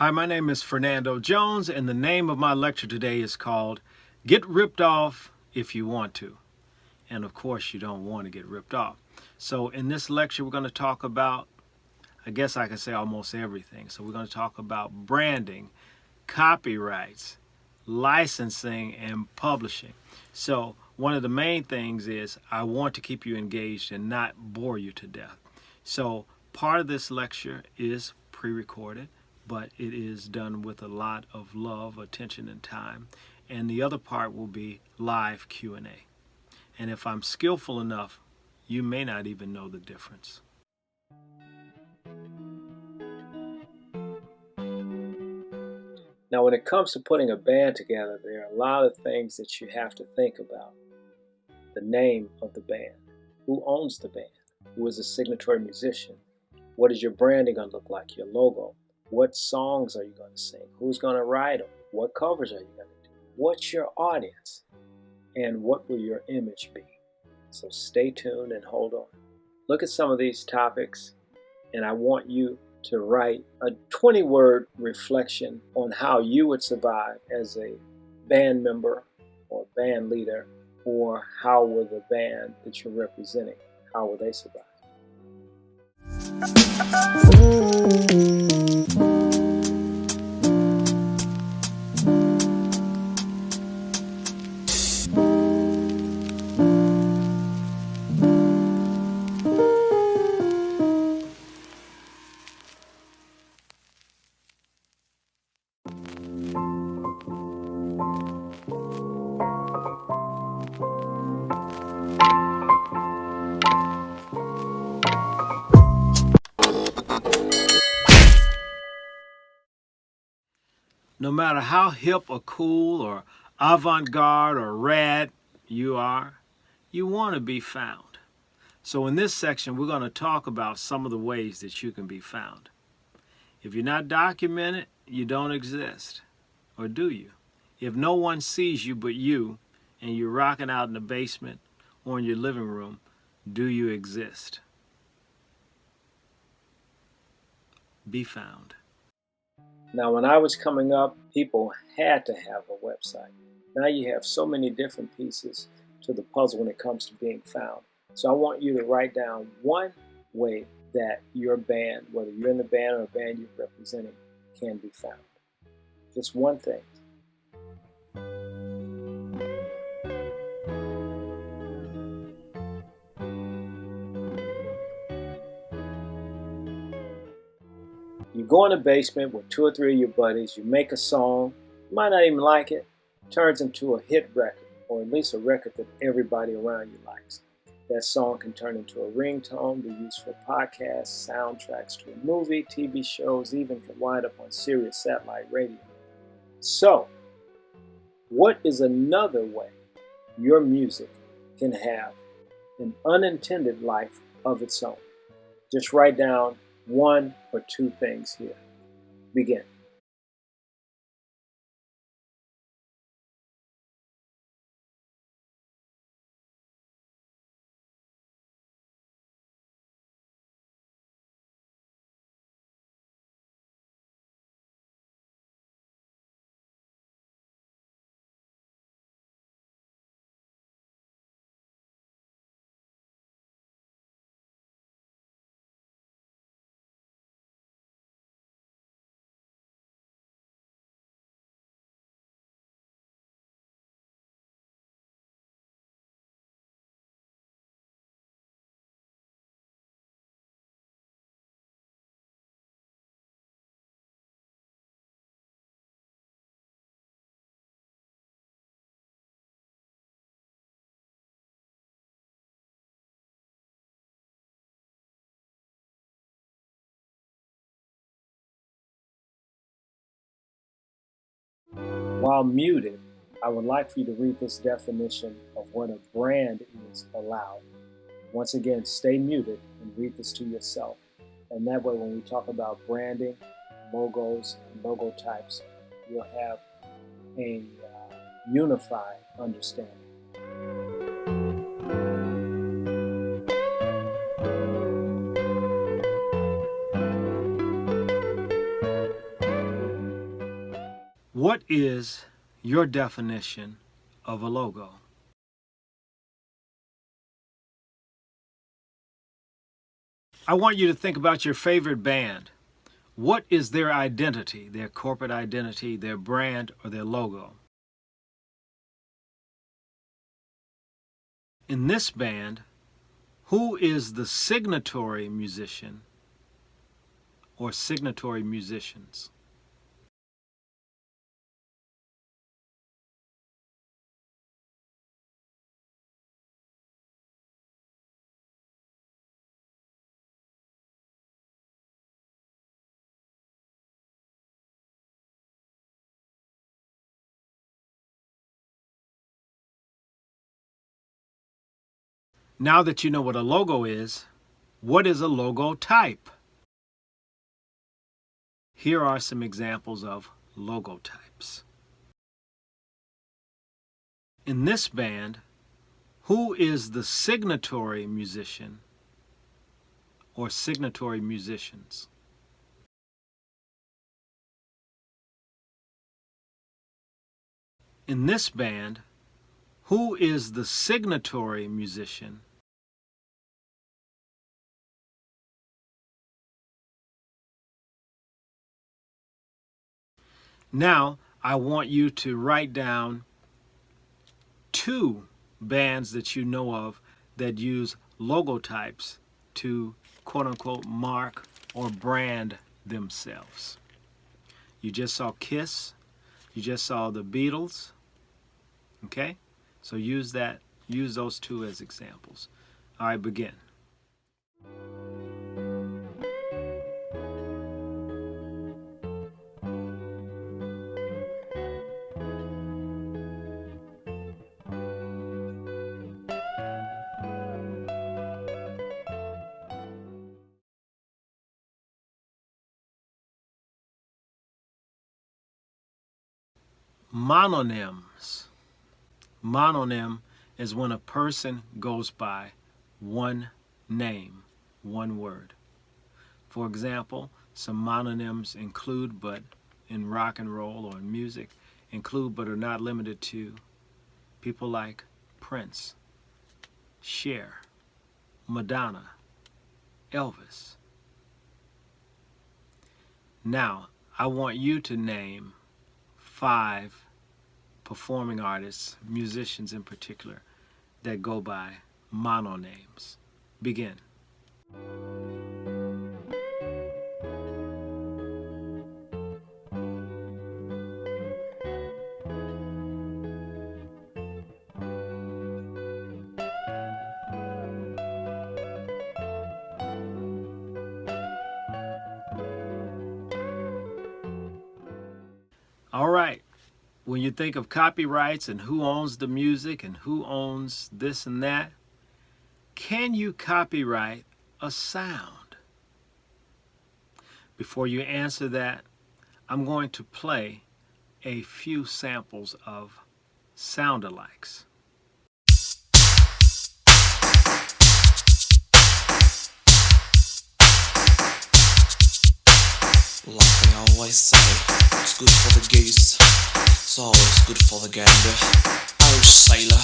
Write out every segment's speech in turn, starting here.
Hi, my name is Fernando Jones, and the name of my lecture today is called Get Ripped Off If You Want to. And of course, you don't want to get ripped off. So, in this lecture, we're going to talk about, I guess I could say almost everything. So, we're going to talk about branding, copyrights, licensing, and publishing. So, one of the main things is I want to keep you engaged and not bore you to death. So, part of this lecture is pre-recorded, but it is done with a lot of love, attention, and time. And the other part will be live Q&A. And if I'm skillful enough, you may not even know the difference. Now, when it comes to putting a band together, there are a lot of things that you have to think about. The name of the band. Who owns the band? Who is the signatory musician? What is your branding going to look like? Your logo? What songs are you going to sing? Who's going to write them? What covers are you going to do? What's your audience? And what will your image be? So stay tuned and hold on. Look at some of these topics, and I want you to write a 20-word reflection on how you would survive as a band member or band leader, or how will the band that you're representing, how will they survive? No matter how hip or cool or avant-garde or rad you are, you want to be found. So in this section, we're going to talk about some of the ways that you can be found. If you're not documented, you don't exist. Or do you? If no one sees you but you, and you're rocking out in the basement or in your living room, do you exist? Be found. Now, when I was coming up, people had to have a website. Now you have so many different pieces to the puzzle when it comes to being found. So I want you to write down one way that your band, whether you're in the band or a band you're representing, can be found. Just one thing. You go in the basement with 2 or 3 of your buddies, you make a song, you might not even like it, turns into a hit record, or at least a record that everybody around you likes. That song can turn into a ringtone, be used for podcasts, soundtracks to a movie, TV shows, even can wind up on Sirius satellite radio. So, what is another way your music can have an unintended life of its own? Just write down 1 or 2 things here. Begin. While muted, I would like for you to read this definition of what a brand is aloud. Once again, stay muted and read this to yourself. And that way, when we talk about branding, logos, and logo types, you'll have a unified understanding. What is your definition of a logo? I want you to think about your favorite band. What is their identity, their corporate identity, their brand, or their logo? In this band, who is the signatory musician or signatory musicians? Now that you know what a logo is, what is a logo type? Here are some examples of logo types. In this band, who is the signatory musician or signatory musicians? In this band, who is the signatory musician? Now, I want you to write down 2 bands that you know of that use logo types to quote-unquote mark or brand themselves. You just saw Kiss, you just saw the Beatles, okay? So use those 2 as examples. All right, begin. Mononyms. Mononym is when a person goes by one name, one word. For example, some mononyms include but in rock and roll or in music, include but are not limited to people like Prince, Cher, Madonna, Elvis. Now, I want you to name 5 performing artists, musicians in particular, that go by mononyms. Begin. All right. When you think of copyrights and who owns the music and who owns this and that, can you copyright a sound? Before you answer that, I'm going to play a few samples of sound-alikes. Like they always say, what's good for the goose, it's always good for the gander. Irish sailor.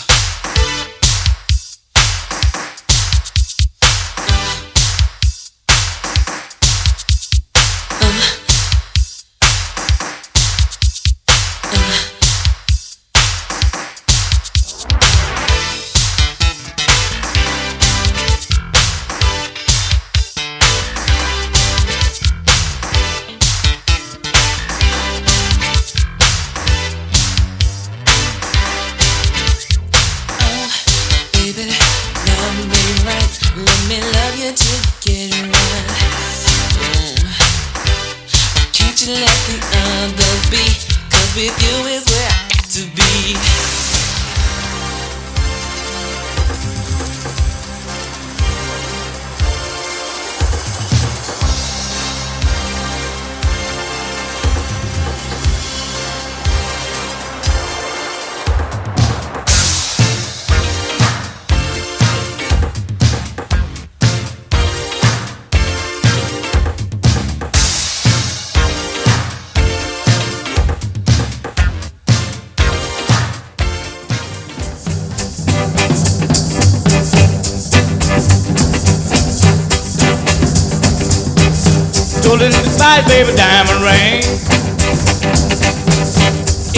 nice baby diamond ring.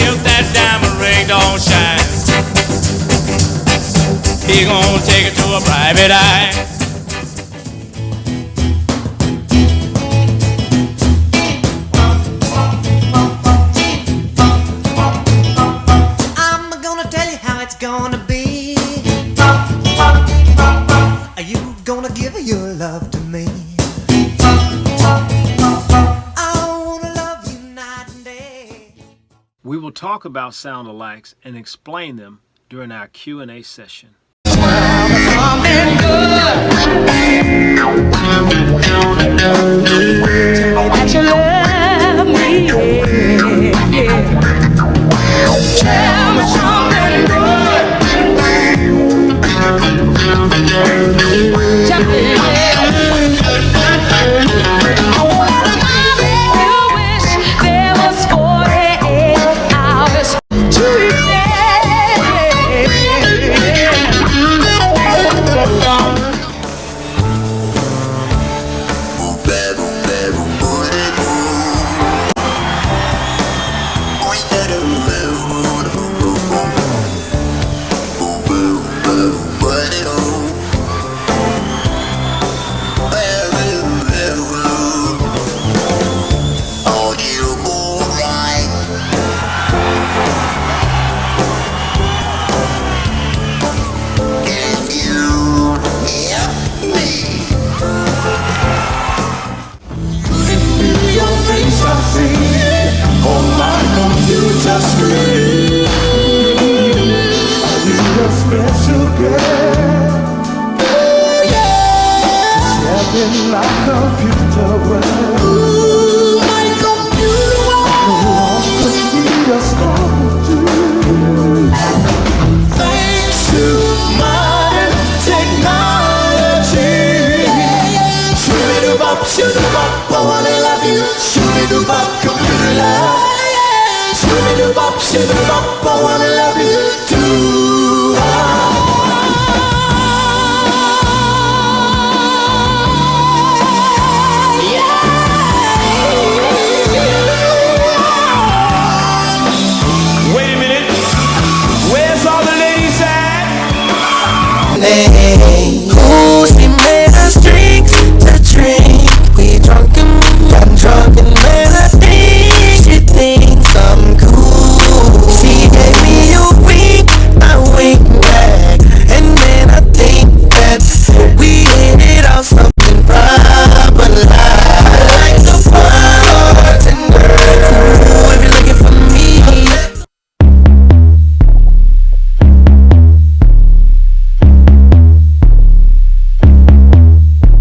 If that diamond ring don't shine, he gonna take it to a private eye. I'm gonna tell you how it's gonna be. Are you gonna give your love to me? I wanna love you night and day. We will talk about sound-alikes and explain them during our Q&A session. That you love me, yeah. Tell me something good. Tell me, you wish there was 48 hours to your Wait a minute, where's all the ladies at? Who's he made us drinks to drink? We drunk and man, I think she thinks I'm cool. She gave me a wink, I wink back, and then I think that we hit it off something proper like a bartender. Ooh, if you're looking for me.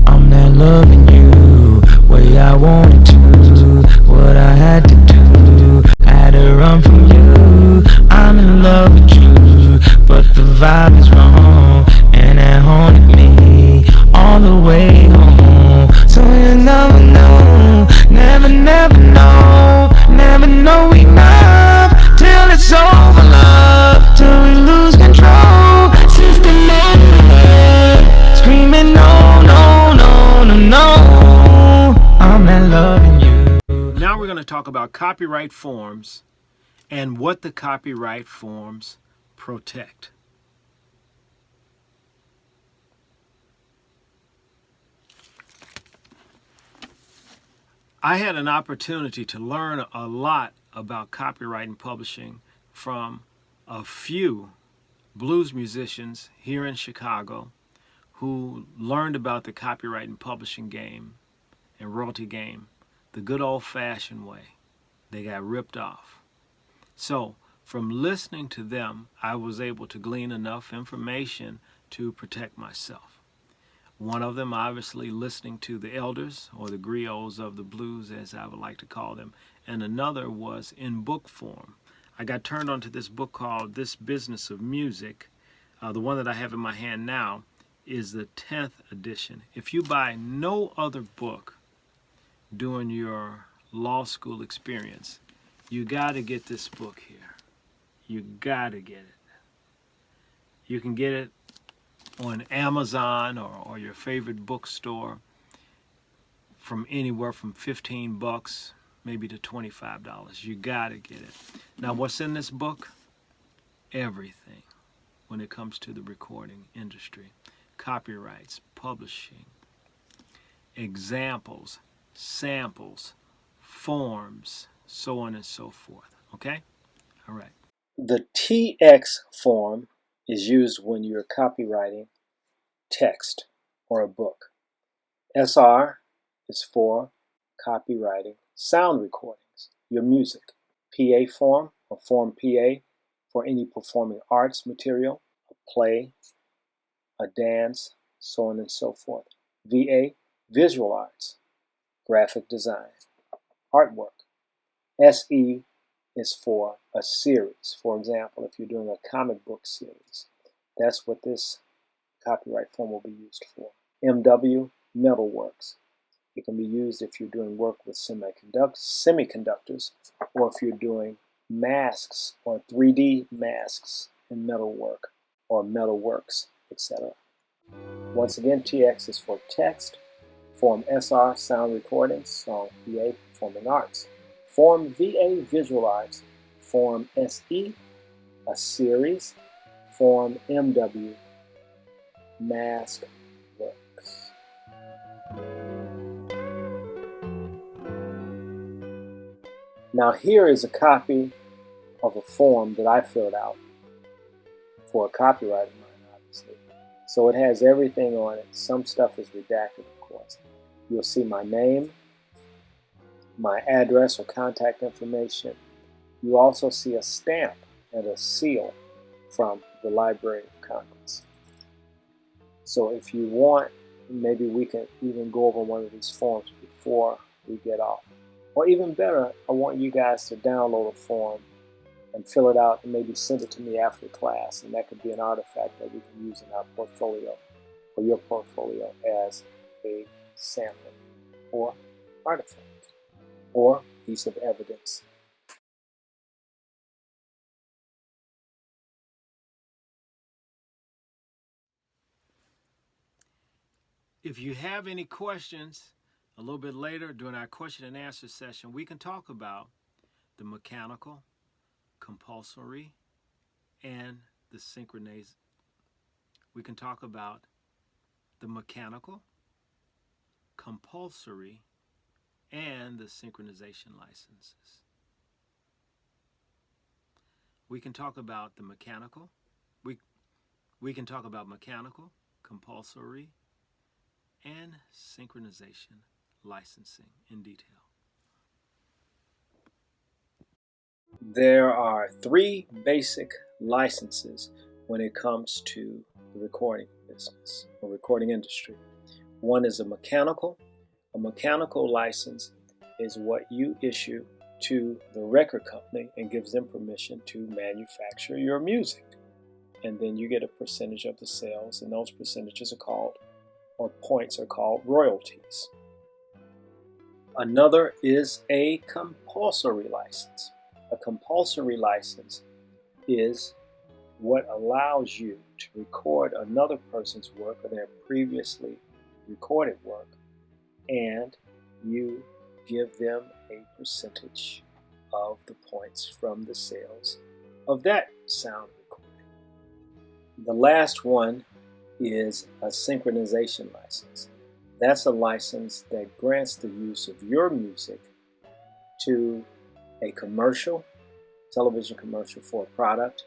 I'm not loving you way I wanted to, what I had to do. I had to run from you. I'm in love with you, but the vibe is wrong, and it haunted me all the way home. So you never know, never know enough till it's over, love, till we lose control. Systematic, screaming no, no, no, no, no. I'm not loving you. Now we're going to talk about copyright forms and what the copyright forms protect. I had an opportunity to learn a lot about copyright and publishing from a few blues musicians here in Chicago who learned about the copyright and publishing game and royalty game the good old-fashioned way. They got ripped off. So from listening to them, I was able to glean enough information to protect myself. One of them, obviously, listening to the elders, or the griots of the blues, as I would like to call them, and another was in book form. I got turned onto this book called This Business of Music. The one that I have in my hand now is the 10th edition. If you buy no other book during your law school experience, you got to get this book here. You got to get it. You can get it on Amazon or your favorite bookstore from anywhere from $15 maybe to $25. You got to get it. Now, what's in this book? Everything when it comes to the recording industry. Copyrights, publishing, examples, samples, forms, so on and so forth. Okay? All right. The TX form is used when you're copywriting text or a book. SR is for copywriting sound recordings, your music. PA form or Form PA for any performing arts material, a play, a dance, so on and so forth. VA, visual arts, graphic design, artwork. SE is for a series. For example, if you're doing a comic book series, that's what this copyright form will be used for. MW, metalworks. It can be used if you're doing work with semiconductors, or if you're doing masks or 3D masks in metalwork or metalworks, etc. Once again, TX is for text, Form SR, sound recordings, Song PA, performing arts, Form VA, visual arts, Form SE, a series, Form MW, mask works. Now here is a copy of a form that I filled out for a copyright of mine, obviously. So it has everything on it. Some stuff is redacted, of course. You'll see my name, my address or contact information. You also see a stamp and a seal from the Library of Congress. So if you want, maybe we can even go over one of these forms before we get off. Or even better, I want you guys to download a form and fill it out and maybe send it to me after class. And that could be an artifact that we can use in our portfolio or your portfolio as a sample or artifact or piece of evidence. If you have any questions, a little bit later during our question and answer session, we can talk about the mechanical, compulsory, and the synchronized. We can talk about the mechanical, compulsory, and the synchronization licenses. We can talk about the mechanical. We can talk about mechanical, compulsory, and synchronization licensing in detail. There are three basic licenses when it comes to the recording business or recording industry. One is a mechanical. A mechanical license is what you issue to the record company and gives them permission to manufacture your music. And then you get a percentage of the sales, and those percentages are called, or points are called, royalties. Another is a compulsory license. A compulsory license is what allows you to record another person's work or their previously recorded work, and you give them a percentage of the points from the sales of that sound recording. The last one is a synchronization license. That's a license that grants the use of your music to a commercial, television commercial for a product,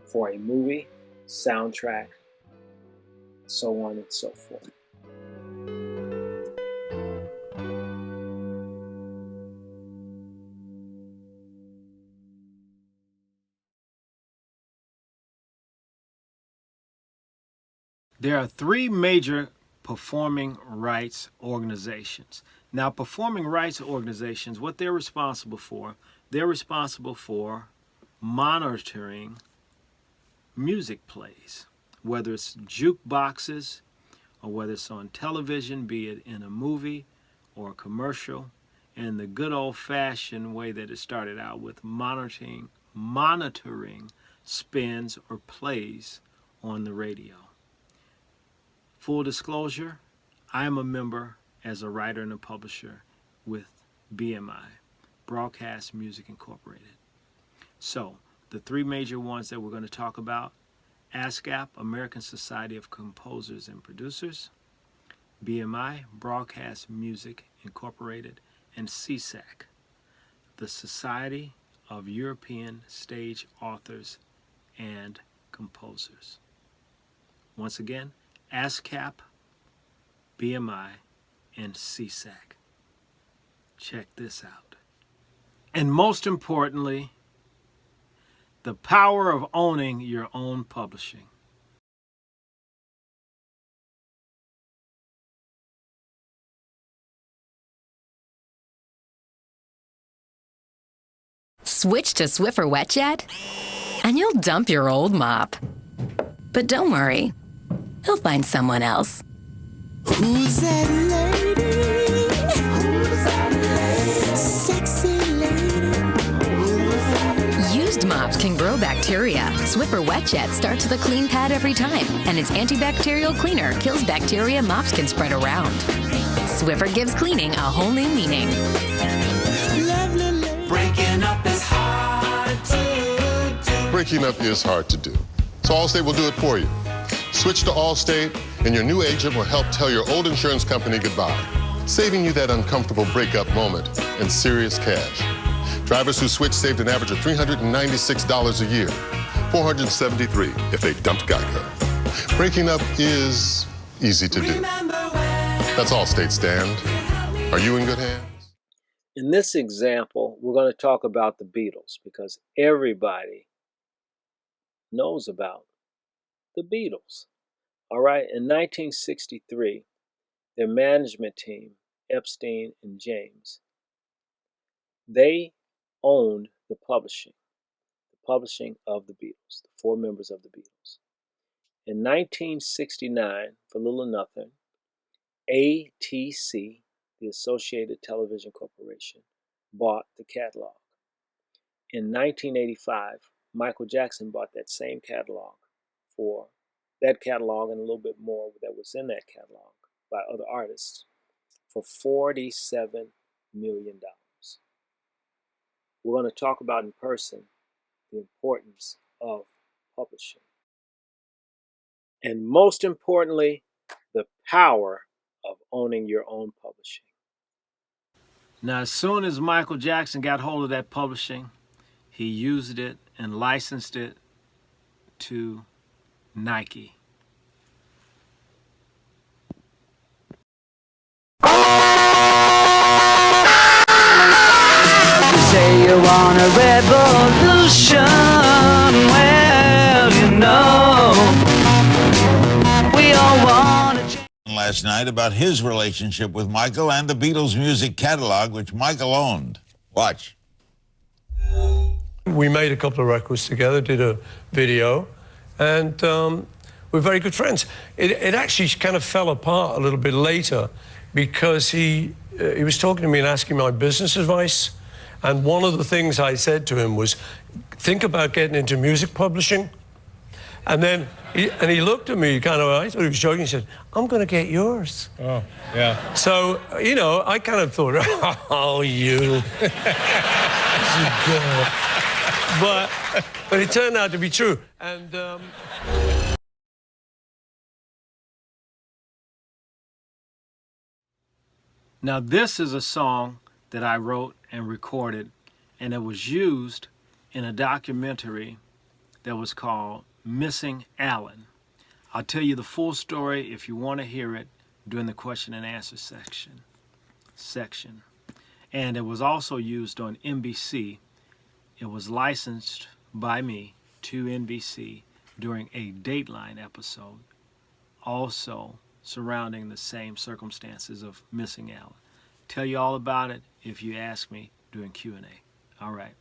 for a movie, soundtrack, so on and so forth. There are three major performing rights organizations. Now, performing rights organizations, what they're responsible for monitoring music plays, whether it's jukeboxes or whether it's on television, be it in a movie or a commercial, and the good old-fashioned way that it started out with monitoring spins or plays on the radio. Full disclosure, I am a member as a writer and a publisher with BMI, Broadcast Music Incorporated. So, the three major ones that we're going to talk about: ASCAP, American Society of Composers and Producers; BMI, Broadcast Music Incorporated; and CSAC, the Society of European Stage Authors and Composers. Once again, ASCAP, BMI, and CSAC. Check this out. And most importantly, the power of owning your own publishing. Switch to Swiffer WetJet, and you'll dump your old mop. But don't worry, he'll find someone else. Who's that lady? Who's that lady? Sexy lady. Used mops can grow bacteria. Swiffer WetJet starts with a clean pad every time, and its antibacterial cleaner kills bacteria mops can spread around. Swiffer gives cleaning a whole new meaning. Breaking up is hard to do. Breaking up is hard to do. So Allstate will do it for you. Switch to Allstate, and your new agent will help tell your old insurance company goodbye, saving you that uncomfortable breakup moment and serious cash. Drivers who switch saved an average of $396 a year, $473 if they dumped Geico. Breaking up is easy to do. That's Allstate, Stand. Are you in good hands? In this example, we're going to talk about the Beatles because everybody knows about the Beatles. All right, in 1963, their management team, Epstein and James, they owned the publishing of the Beatles, the four members of the Beatles. In 1969, for little or nothing, ATC, the Associated Television Corporation, bought the catalog. In 1985, Michael Jackson bought that same catalog for that catalog and a little bit more that was in that catalog by other artists for $47 million. We're going to talk about in person the importance of publishing. And most importantly, the power of owning your own publishing. Now, as soon as Michael Jackson got hold of that publishing, he used it and licensed it to Nike. Say you want a revolution, well, you know, we all want to change. Last night about his relationship with Michael and the Beatles' music catalog, which Michael owned. Watch. We made a couple of records together, did a video, and we're very good friends. It actually kind of fell apart a little bit later because he was talking to me and asking my business advice. And one of the things I said to him was, think about getting into music publishing. And then he looked at me kind of, I thought he was joking. He said, I'm going to get yours. Oh, yeah. So, you know, I kind of thought, oh, you. But it turned out to be true. And now this is a song that I wrote and recorded, and it was used in a documentary that was called Missing Alan. I'll tell you the full story if you want to hear it during the question and answer section. And it was also used on NBC. It was licensed by me to NBC during a Dateline episode, also surrounding the same circumstances of Missing Alan. Tell you all about it if you ask me during Q&A. All right,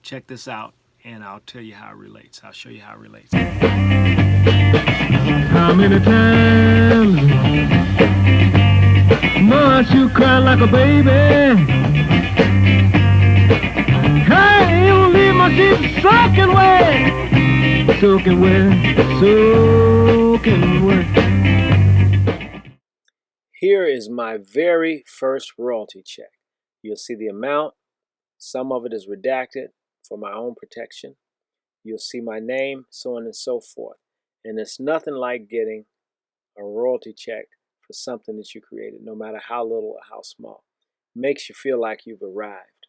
check this out, and I'll tell you how it relates. I'll show you how it relates. How many times must you cry like a baby? Hey, you leave my sheep soaking wet, soaking wet, soaking wet. Here is my very first royalty check. You'll see the amount. Some of it is redacted for my own protection. You'll see my name, so on and so forth. And it's nothing like getting a royalty check for something that you created, no matter how little or how small. It makes you feel like you've arrived.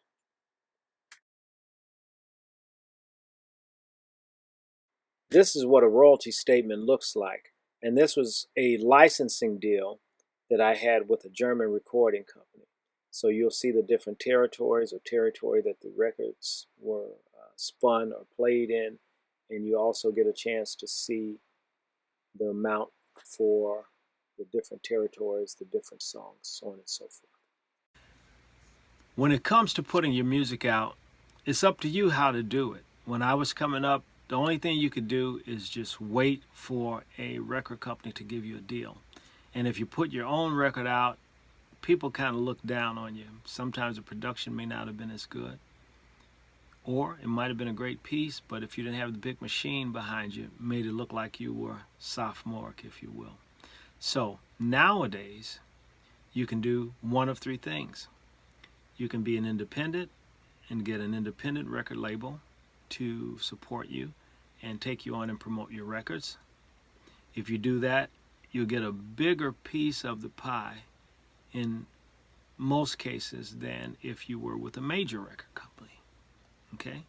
This is what a royalty statement looks like. And this was a licensing deal that I had with a German recording company. So you'll see the different territories or territory that the records were spun or played in. And you also get a chance to see the amount for the different territories, the different songs, so on and so forth. When it comes to putting your music out, it's up to you how to do it. When I was coming up, the only thing you could do is just wait for a record company to give you a deal. And if you put your own record out, people kind of look down on you. Sometimes the production may not have been as good. Or it might have been a great piece, but if you didn't have the big machine behind you, it made it look like you were sophomoric, if you will. So nowadays, you can do one of three things. You can be an independent and get an independent record label to support you and take you on and promote your records. If you do that, you'll get a bigger piece of the pie in most cases than if you were with a major record company. Okay?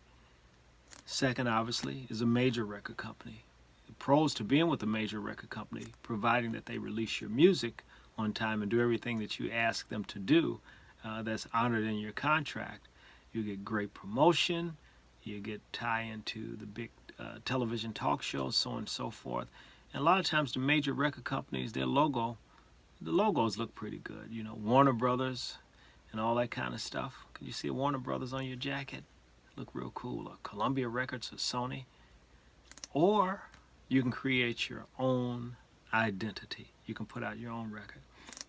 Second, obviously, is a major record company. The pros to being with a major record company, providing that they release your music on time and do everything that you ask them to do, that's honored in your contract. You get great promotion, you get tie into the big television talk shows, so on and so forth. And a lot of times the major record companies, their logo, the logos look pretty good. You know, Warner Brothers and all that kind of stuff. Can you see a Warner Brothers on your jacket? Look real cool. Or Columbia Records or Sony. Or you can create your own identity. You can put out your own record.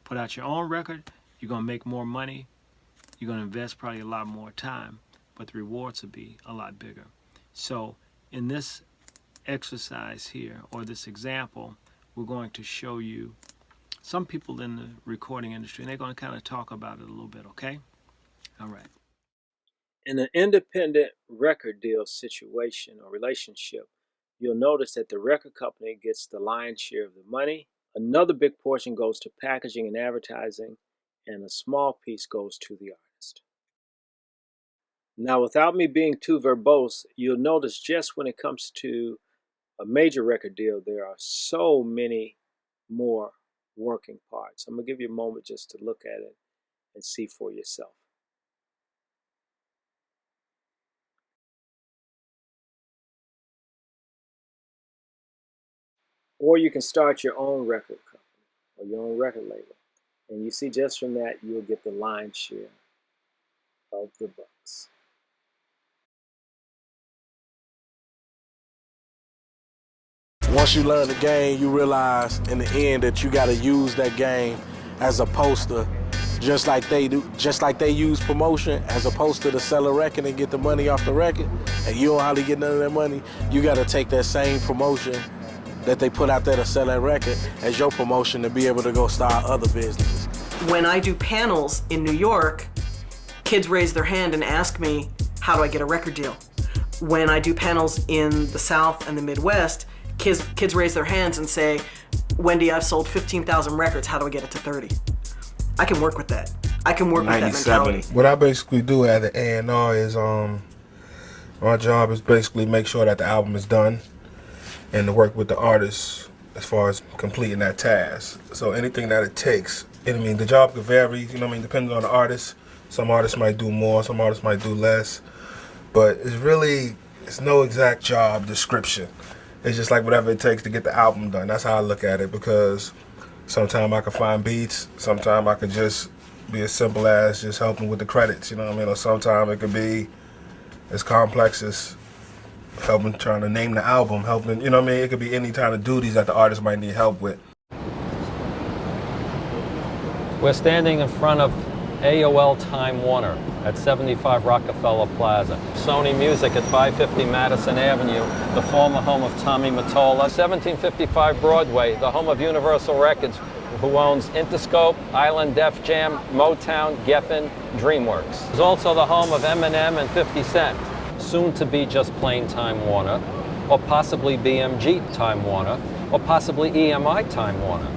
Put out your own record, you're going to make more money. You're going to invest probably a lot more time, but the rewards will be a lot bigger. So in this exercise here, or this example, we're going to show you some people in the recording industry, and they're going to kind of talk about it a little bit, okay? All right. In an independent record deal situation or relationship, you'll notice that the record company gets the lion's share of the money. Another big portion goes to packaging and advertising, and a small piece goes to the artist. Now, without me being too verbose, you'll notice just when it comes to a major record deal, there are so many more working parts. I'm going to give you a moment just to look at it and see for yourself. Or you can start your own record company or your own record label. And you see just from that, you'll get the lion's share of the bucks. Once you learn the game, you realize in the end that you got to use that game as a poster, just like they do, just like they use promotion as a poster to sell a record and get the money off the record, and you don't hardly get none of that money. You got to take that same promotion that they put out there to sell that record as your promotion to be able to go start other businesses. When I do panels in New York, kids raise their hand and ask me, how do I get a record deal? When I do panels in the South and the Midwest, kids raise their hands and say, Wendy, I've sold 15,000 records, how do I get it to 30? I can work with that. I can work with that mentality. What I basically do at the A&R is, my job is basically make sure that the album is done and to work with the artists as far as completing that task. So anything that it takes, I mean, the job could vary, you know what I mean, depending on the artist. Some artists might do more, some artists might do less, but it's no exact job description. It's just like whatever it takes to get the album done. That's how I look at it, because sometimes I can find beats, sometimes I could just be as simple as just helping with the credits, you know what I mean? Or sometimes it could be as complex as helping, trying to name the album, helping, you know what I mean? It could be any kind of duties that the artist might need help with. We're standing in front of AOL Time Warner at 75 Rockefeller Plaza. Sony Music at 550 Madison Avenue, the former home of Tommy Mottola. 1755 Broadway, the home of Universal Records, who owns Interscope, Island Def Jam, Motown, Geffen, DreamWorks. It's also the home of Eminem and 50 Cent. Soon to be just plain Time Warner, or possibly BMG Time Warner, or possibly EMI Time Warner.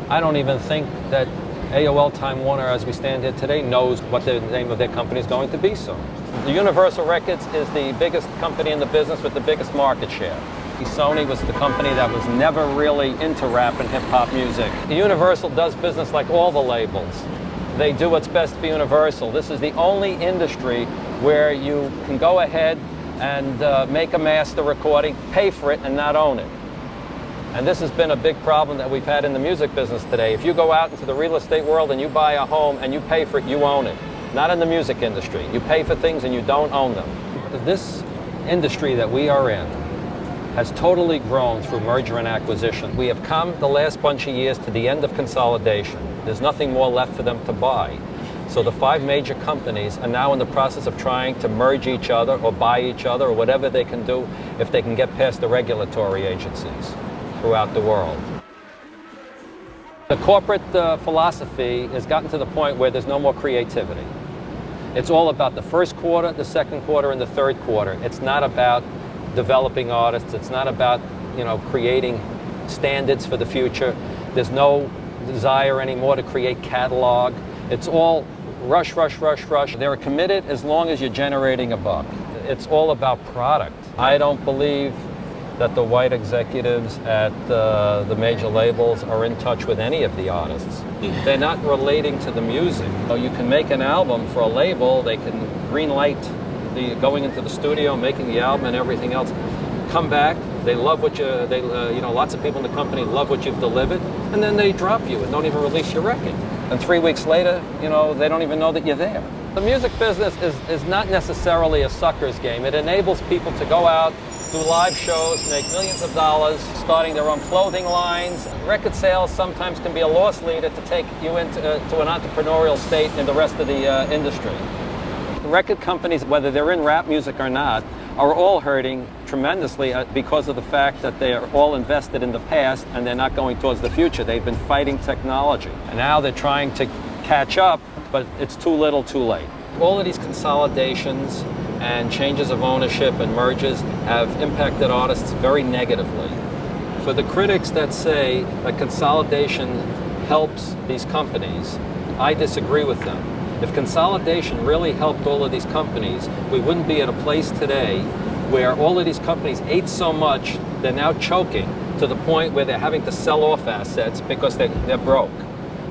I don't even think that AOL Time Warner, as we stand here today, knows what the name of their company is going to be soon. The Universal Records is the biggest company in the business with the biggest market share. Sony was the company that was never really into rap and hip-hop music. Universal does business like all the labels. They do what's best for Universal. This is the only industry where you can go ahead and make a master recording, pay for it, and not own it. And this has been a big problem that we've had in the music business today. If you go out into the real estate world and you buy a home and you pay for it, you own it. Not in the music industry. You pay for things and you don't own them. This industry that we are in has totally grown through merger and acquisition. We have come the last bunch of years to the end of consolidation. There's nothing more left for them to buy. So the 5 major companies are now in the process of trying to merge each other or buy each other or whatever they can do if they can get past the regulatory agencies throughout the world. The corporate philosophy has gotten to the point where there's no more creativity. It's all about the first quarter, the second quarter, and the third quarter. It's not about developing artists. It's not about, creating standards for the future. There's no desire anymore to create catalog. It's all rush, rush, rush, rush. They're committed as long as you're generating a buck. It's all about product. I don't believe that the white executives at the major labels are in touch with any of the artists. They're not relating to the music. So you can make an album for a label, they can green light the going into the studio, making the album and everything else. Come back, they love what lots of people in the company love what you've delivered, and then they drop you and don't even release your record. And 3 weeks later, they don't even know that you're there. The music business is not necessarily a sucker's game. It enables people to go out, do live shows, make millions of dollars, starting their own clothing lines. Record sales sometimes can be a loss leader to take you into to an entrepreneurial state in the rest of the industry. The record companies, whether they're in rap music or not, are all hurting tremendously because of the fact that they are all invested in the past and they're not going towards the future. They've been fighting technology. And now they're trying to catch up, but it's too little, too late. All of these consolidations and changes of ownership and mergers have impacted artists very negatively. For the critics that say that consolidation helps these companies, I disagree with them. If consolidation really helped all of these companies, we wouldn't be at a place today where all of these companies ate so much, they're now choking to the point where they're having to sell off assets because they're broke.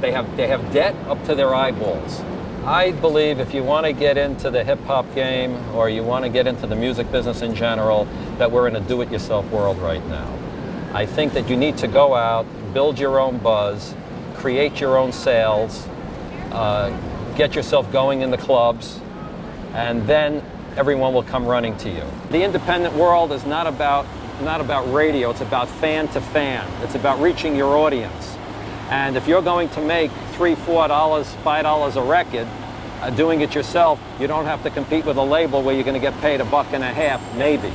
They have debt up to their eyeballs. I believe if you want to get into the hip-hop game or you want to get into the music business in general, that we're in a do-it-yourself world right now. I think that you need to go out, build your own buzz, create your own sales, get yourself going in the clubs, and then everyone will come running to you. The independent world is not about radio, it's about fan to fan. It's about reaching your audience. And if you're going to make $3, $4, $5 a record, doing it yourself, you don't have to compete with a label where you're going to get paid $1.50, maybe.